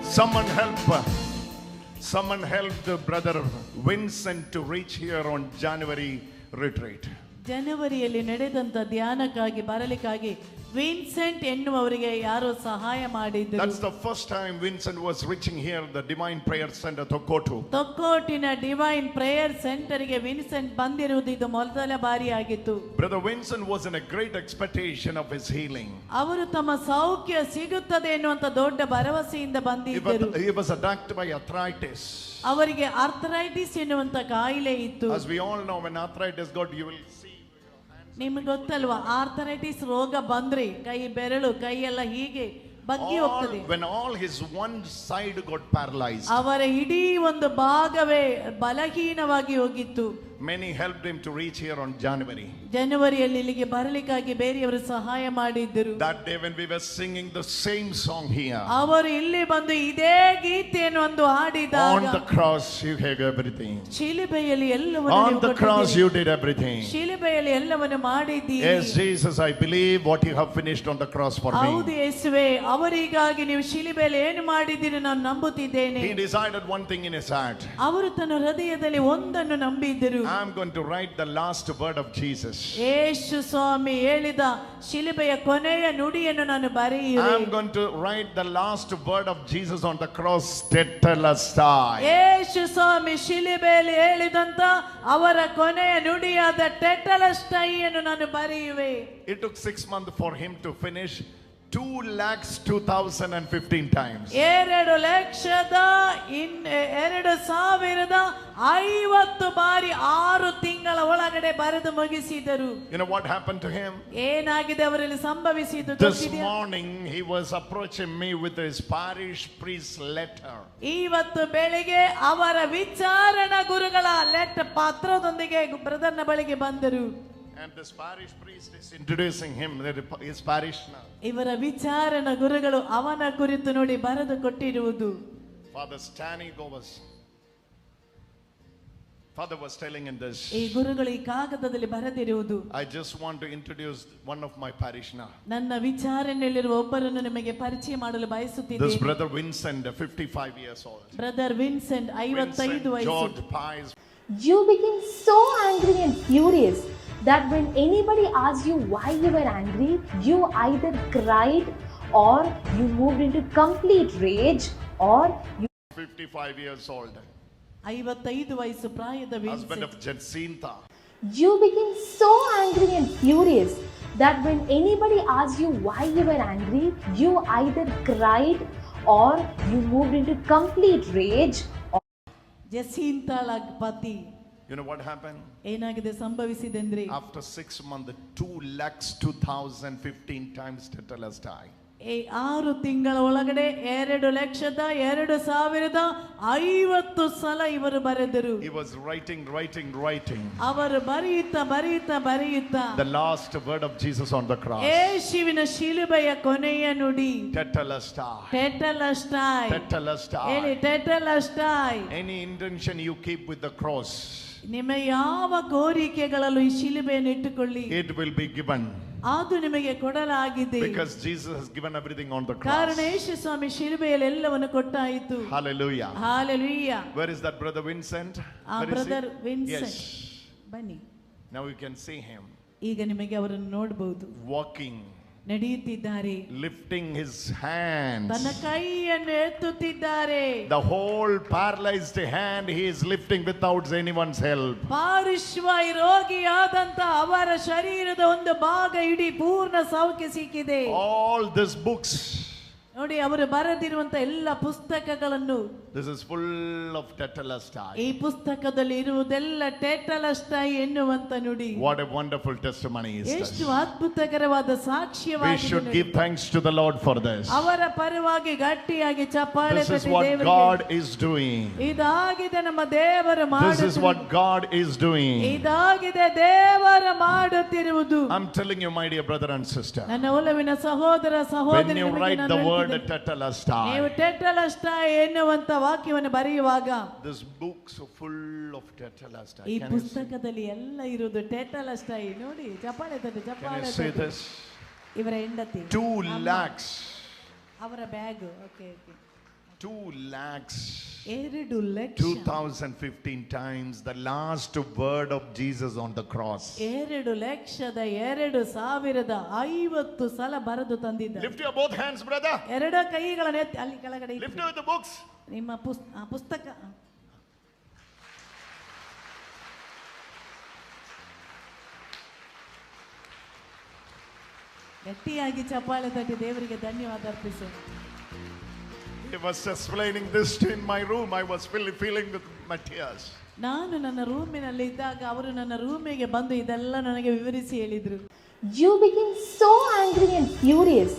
Someone helped brother Vincent to reach here on January retreat. ಜನವರಿಯಲ್ಲಿ ನಡೆದಂತ ಧ್ಯಾನಕ್ಕಾಗಿ ಬರಲಿಕ್ಕಾಗಿ Vincent ಎನ್ನುವವರಿಗೆ ಯಾರೋ ಸಹಾಯ ಮಾಡಿದ್ರು. That's the first time Vincent was reaching here, the Divine Prayer Center Tokkotu. ತೊಕ್ಕೋಟಿನ divine prayer ಸೆಂಟರ್ಗೆ Vincent ಬಂದಿರುವುದು ಇದು ಮೊದಲ ಬಾರಿಯಾಗಿತ್ತು. Brother Vincent was in a great expectation of his healing. ಅವರು ತಮ್ಮ ಸೌಖ್ಯ ಸಿಗುತ್ತದೆ ಎನ್ನುವಂತ ದೊಡ್ಡ ಭರವಸೆಯಿಂದ ಬಂದಿದ್ದರು. He was attacked by arthritis. ಅವರಿಗೆ ಆರ್ಥರೈಟಿಸ್ ಎನ್ನುವಂತ ಕಾಯಿಲೆ ಇತ್ತು. As we all know, when arthritis got, you will see. ನಿಮ್ಗೆ ಗೊತ್ತಲ್ವಾ, ಆರ್ಥರೈಟಿಸ್ ರೋಗ ಬಂದ್ರೆ ಕೈ ಬೆರಳು ಕೈಯೆಲ್ಲ ಹೀಗೆ ಬಗ್ಗಿ ಹೋಗ್ತದೆ. When all his one side got paralyzed, ಅವರ ಇಡೀ ಒಂದು ಭಾಗವೇ ಬಲಹೀನವಾಗಿ ಹೋಗಿತ್ತು. many helped him to reach here on January. ಜನವರಿಯಲ್ಲಿ ಇಲ್ಲಿಗೆ ಬರಲಿಕ್ಕಾಗಿ ಬೇರೆಯವರು ಸಹಾಯ ಮಾಡಿದ್ದರು. That day when we were singing the same song here, ಅವರು ಇಲ್ಲಿ ಬಂದು ಇದೇ ಗೀತೆಯನ್ನು ಒಂದು ಹಾಡಿದಾಗ, on the cross you gave everything, ಶಿಲುಬೆಯಲ್ಲಿ ಎಲ್ಲವನ್ನು on the cross you did everything. ಶಿಲುಬೆಯಲ್ಲಿ ಎಲ್ಲವನ್ನು ಮಾಡಿದ್ದೀರಿ. Yes Jesus, I believe what you have finished on the cross for me. ಹೌದು ಯೇಸುವೇ, ಅವರಿಗಾಗಿ ನೀವು ಶಿಲುಬೆಯಲ್ಲಿ ಏನು ಮಾಡಿದ್ದೀರಿ ನಾನು ನಂಬುತ್ತಿದ್ದೇನೆ. He decided one thing in his heart. ಅವರು ತನ್ನ ಹೃದಯದಲ್ಲಿ ಒಂದನ್ನು ನಂಬಿದ್ದರು. I am going to write the last word of Jesus. ಯೇಸು ಸ್ವಾಮಿ ಹೇಳಿದ ಶಿಲುಬೆಯ ಕೊನೆಯ ನುಡಿಯನ್ನು ನಾನು ಬರೆಯುವೆ. I am going to write the last word of Jesus on the cross, tetelestai. ಯೇಸು ಸ್ವಾಮಿ ಶಿಲುಬೆಯಲ್ಲಿ ಹೇಳಿದಂತ ಅವರ ಕೊನೆಯ ನುಡಿಯಾದ ಟೆಟಲಸ್ಟೈ ಅನ್ನು ನಾನು ಬರೆಯುವೆ. It took 6 months for him to finish 2,02,015 times. 2,02,050 ಬಾರಿ 6 ತಿಂಗಳ ಒಳಗಡೆ ಬರೆದು ಮುಗಿಸಿದರು. You know what happened to him? ಏನಾಗಿದೆ ಅವರಲ್ಲಿ ಸಂಭವಿಸಿದ್ದು? This morning he was approaching me with his parish priest letter. ಇವತ್ತು ಬೆಳಿಗ್ಗೆ ಅವರ ವಿಚಾರಣಾ ಗುರುಗಳ ಲೆಟರ್ ಪತ್ರದೊಂದಿಗೆ ಬ್ರದರ್ನ ಬಳಿಗೆ ಬಂದರು. And this parish priest is introducing him, his parishioner. ಇವರ ವಿಚಾರಣಾ ಗುರುಗಳು ಅವನ ಕುರಿತು ನೋಡಿ ಬರೆದು ಕೊಟ್ಟಿರುವುದು. Father Stanley Govas. Father was telling in this. ಈ ಗುರುಗಳು ಈ ಕಾಗದದಲ್ಲಿ ಬರೆದಿರುವುದು. I just want to introduce one of my parishioner. ನನ್ನ ವಿಚಾರಣೆಯಲ್ಲಿರುವ ಒಬ್ಬರನ್ನು ನಿಮಗೆ ಪರಿಚಯ ಮಾಡಲು ಬಯಸುತ್ತಿದ್ದೇನೆ. This brother Vincent, 55 years old. Brother Vincent 55 ವಯಸ್ಸು. George Pies. You became so angry and furious that when anybody asked you why you were angry, you either cried or you moved into complete rage or you 55 years old. 55 ವಯಸ್ಸು ಪ್ರಾಯದ husband of Jacinta. You became so angry and furious that when anybody asked you why you were angry, you either cried or you moved into complete rage. ಜಸಿಂತಾಳ ಪತಿ. You know what happened? ಏನಾಗಿದೆ ಸಂಭವಿಸಿದೆಂದ್ರೆ, after 6 months 2,02,015 times tetelestai. 6 ತಿಂಗಳ ಒಳಗಡೆ 2,02,050 ಸಲ ಇವರು ಬರೆದರು. He was writing. ಅವರು ಬರೆಯುತ್ತಾ the last word of Jesus on the cross. ಯೇಸುವಿನ ಶಿಲುಬೆಯ ಕೊನೆಯ ನುಡಿ tetelestai. ಹೇಳಿ ಟೆಟಲಸ್ಟೈ. Any intention you keep with the cross, ನಿಮ್ಮ ಯಾವ ಕೋರಿಕೆಗಳಲ್ಲೂ ಈ ಶಿಲುಬೆಯನ್ನು ಇಟ್ಟುಕೊಳ್ಳಿ, it will be given. ಅದು ನಿಮಗೆ ಕೊಡಲಾಗಿದೆ. Because Jesus has given everything on the cross. ಕಾರಣ ಯೇಸು ಸ್ವಾಮಿ ಶಿಲುಬೆಯಲ್ಲಿ ಎಲ್ಲವನ್ನು ಕೊಟ್ಟಾಯಿತು. Hallelujah. Hallelujah. Where is that brother Vincent? Brother Vincent. Yes. ಬನ್ನಿ. Now you can see him. ಈಗ ನಿಮಗೆ ಅವರನ್ನು ನೋಡಬಹುದು. Walking. ನಡೆಯುತ್ತಿದ್ದಾರೆ. Lifting his hands. ತನ್ನ ಕೈಯನ್ನು ಎತ್ತುತ್ತಿದ್ದಾರೆ. The whole paralyzed hand he is lifting without anyone's help. ಪಾರ್ಶ್ವವಾಯು ರೋಗಿಯಾದಂತ ಅವರ ಶರೀರದ ಒಂದು ಭಾಗ ಇಡೀ ಪೂರ್ಣ ಸೌಖ್ಯ ಸಿಕ್ಕಿದೆ. All these books. ನೋಡಿ ಅವರು ಬರೆದಿರುವಂತ ಎಲ್ಲ ಪುಸ್ತಕಗಳನ್ನು, this is full of tetelestai. ಈ ಪುಸ್ತಕದಲ್ಲಿ ಇರುವುದೆಲ್ಲ ಟೆಟಲಸ್ಟೈ ಎನ್ನುವಂತ ನುಡಿ. What a wonderful testimony is this. ಎಷ್ಟು ಅದ್ಭುತಕರವಾದ ಸಾಕ್ಷ್ಯವಾಗಿದೆ. We should give thanks to the Lord for this. ಅವರ ಪರವಾಗಿ ಗಟ್ಟಿಯಾಗಿ ಚಪ್ಪಾಳೆ ತಟ್ಟಿ. This is ದೇವರಿಗೆ. what God is doing. ಇದಾಗಿದೆ ನಮ್ಮ ದೇವರು ಮಾಡುತ್ತಿರುವುದು. This is what God is doing. ಇದಾಗಿದೆ ದೇವರು ಮಾಡುತ್ತಿರುವುದು. I'm telling you, my dear brother and sister. ನನ್ನ ಒಲವಿನ ಸಹೋದರ ಸಹೋದರಿ, when you write the word tetelestai, ನೀವು ಟೆಟಲಸ್ಟೈ ಎನ್ನುವಂತ ವಾಕ್ಯವನ್ನು ಬರೆಯುವಾಗ, this book's full of tetelestai. ಈ ಪುಸ್ತಕದಲ್ಲಿ ಎಲ್ಲ ಇರುವುದು ಟೆಟಲಸ್ಟೈ. ನೋಡಿ ಚಪ್ಪಾಳೆ ತಟ್ಟಿ. ಇವರ ಹೆಂಡತಿ 2 lakhs. ಅವರ bag. Okay 2,2015 times the last word of Jesus on the cross. 2,02,50 ಸಲ ಬರೆದು ತಂದಿದ್ದಾರೆ. Lift your both hands, brother. ಎರಡು ಕೈಗಳನ್ನು ಎತ್ತಿ ಅಲ್ಲಿ ಕೆಳಗಡೆ ಇಟ್ಟು. Lift with the books. ನಿಮ್ಮ ಪುಸ್ತಕ ಗಟ್ಟಿಯಾಗಿ ಚಪ್ಪಾಳೆ ತಟ್ಟಿ ದೇವರಿಗೆ ಧನ್ಯವಾದ ಅರ್ಪಿಸು. He was explaining this in my room. I was feeling with my tears. ನಾನು ನನ್ನ ರೂಮಿನಲ್ಲಿ ಇದ್ದಾಗ ಅವರು ನನ್ನ ರೂಮಿಗೆ ಬಂದು ಇದೆಲ್ಲ ನನಗೆ ವಿವರಿಸಿ ಹೇಳಿದ್ರು. You became so angry and furious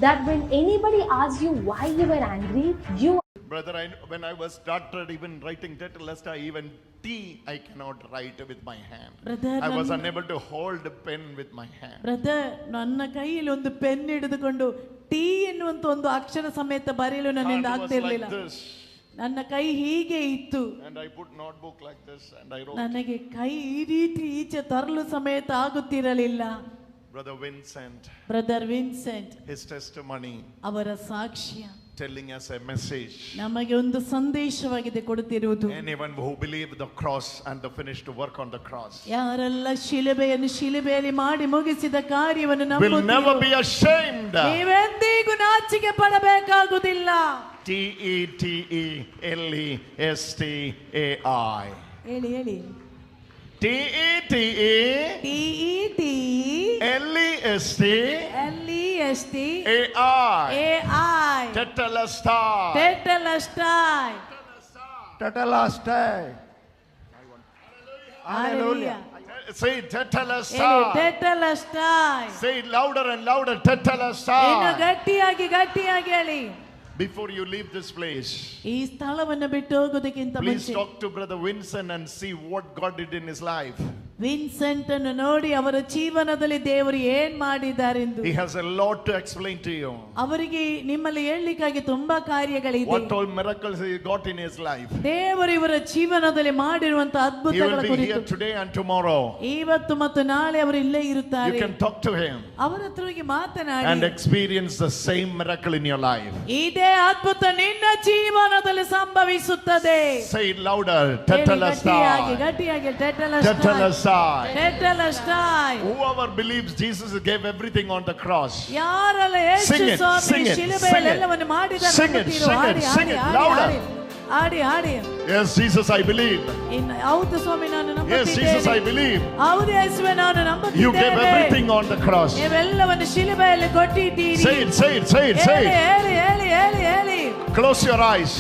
that when anybody asked you why you were angry, you Brother, when I was started even writing Tetelestai, even T I cannot write with my hand. Brother, I was unable to hold a pen with my hand. Brother, ನನ್ನ ಕೈಯಲ್ಲಿ ಒಂದು pen ಹಿಡಿದುಕೊಂಡು T ಎನ್ನುವಂತ ಒಂದು ಅಕ್ಷರ ಸಮೇತ ಬರೆಯಲು ನನ್ನಿಂದ ಆಗ್ತಿರ್ಲಿಲ್ಲ. ನನ್ನ ಕೈ ಹೀಗೆ ಇತ್ತು. And I put notebook like this and I wrote. ನನಗೆ ಕೈ ಈ ರೀತಿ ಈಚೆ ತರಲು ಸಮೇತ ಆಗುತ್ತಿರಲಿಲ್ಲ. Brother Vincent, his testimony, ಅವರ ಸಾಕ್ಷ್ಯ telling us a message. ನಮಗೆ ಒಂದು ಸಂದೇಶವಾಗಿದೆ ಕೊಡುತ್ತಿರುವುದು. Anyone who believed the cross and the finished work on the cross ಯಾರೆಲ್ಲ ಶಿಲುಬೆಯಲ್ಲಿ ಮಾಡಿ ಮುಗಿಸಿದ ಕಾರ್ಯವನ್ನು will never be ashamed. ನೀವೆಂದಿಗೂ ನಾಚಿಕೆ ಪಡಬೇಕಾಗುವುದಿಲ್ಲ. TETELESTAI. ಹೇಳಿ TETELESTAI. Tetelestai. Hallelujah. Say Tetelestai. Say it louder and louder. Tetelestai. ಇನ್ನು ಗಟ್ಟಿಯಾಗಿ ಹೇಳಿ. Before you leave this place, ಈ ಸ್ಥಳವನ್ನು ಬಿಟ್ಟು ಹೋಗೋದಕ್ಕಿಂತ please ಮುಂಚೆ talk to Brother Vincent and see what God did in his life. Vincent ಅನ್ನು ನೋಡಿ ಅವರ ಜೀವನದಲ್ಲಿ ದೇವರು ಏನ್ ಮಾಡಿದ್ದಾರೆಂದು. He has a lot to explain to you. ಅವರಿಗೆ ನಿಮ್ಮಲ್ಲಿ ಹೇಳಲಿಕ್ಕಾಗಿ ತುಂಬಾ ಕಾರ್ಯಗಳಿದೆ. What all miracles he got in his life. ದೇವರು ಇವರ ಜೀವನದಲ್ಲಿ ಮಾಡಿರುವಂತ ಅದ್ಭುತಗಳ ಕುರಿತು. He will be here today and tomorrow. ಇವತ್ತು ಮತ್ತು ನಾಳೆ ಅವರು ಇಲ್ಲೇ ಇರುತ್ತಾರೆ. You can talk to him. ಅವರ ಹತ್ರ ಹೋಗಿ ಮಾತನಾಡಿ. And experience the same miracle in your life. ಇದೇ ಅದ್ಭುತ ನಿನ್ನ ಜೀವನದಲ್ಲಿ ಸಂಭವಿಸುತ್ತದೆ. Say it louder. Tetelestai. ಗಟ್ಟಿಯಾಗಿ Tetelestai. Whoever believes Jesus gave everything on the cross. Sing it, sing it, sing it, sing it louder. Yes, Jesus, I believe. Yes, Jesus, I believe. You gave everything on the cross. Say it, say it, say it, say it. Close your eyes.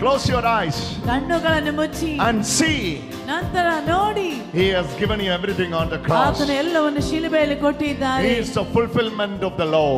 Close your eyes. And see. He has given you everything on the cross. He is the fulfillment of the law.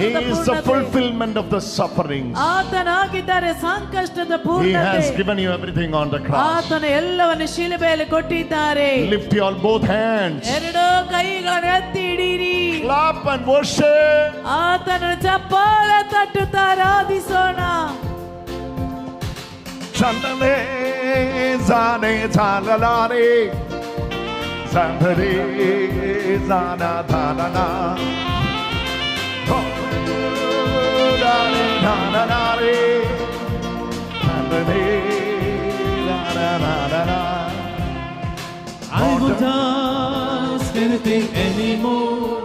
He is the fulfillment of the sufferings. He has given you everything on the cross. Lift your both hands. Clap and worship. Chandale zane zanalare zandare zana dhanana dane dhananare zandare dhanana. I won't ask anything anymore.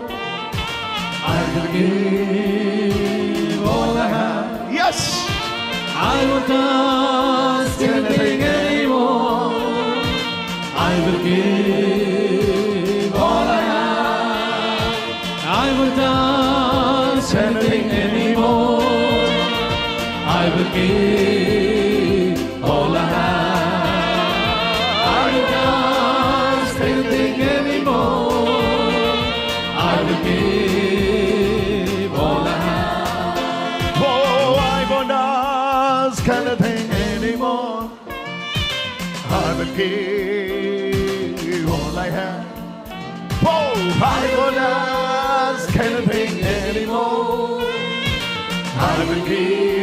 I will give all I have. Yes. I won't ask anything anymore. I will give all I have. I won't ask anything anymore. I will give all I have. I won't ask anything anymore. I will give all I have. Oh, I won't ask anything anymore. I will give all I have. Oh, I won't ask anything anymore. I will give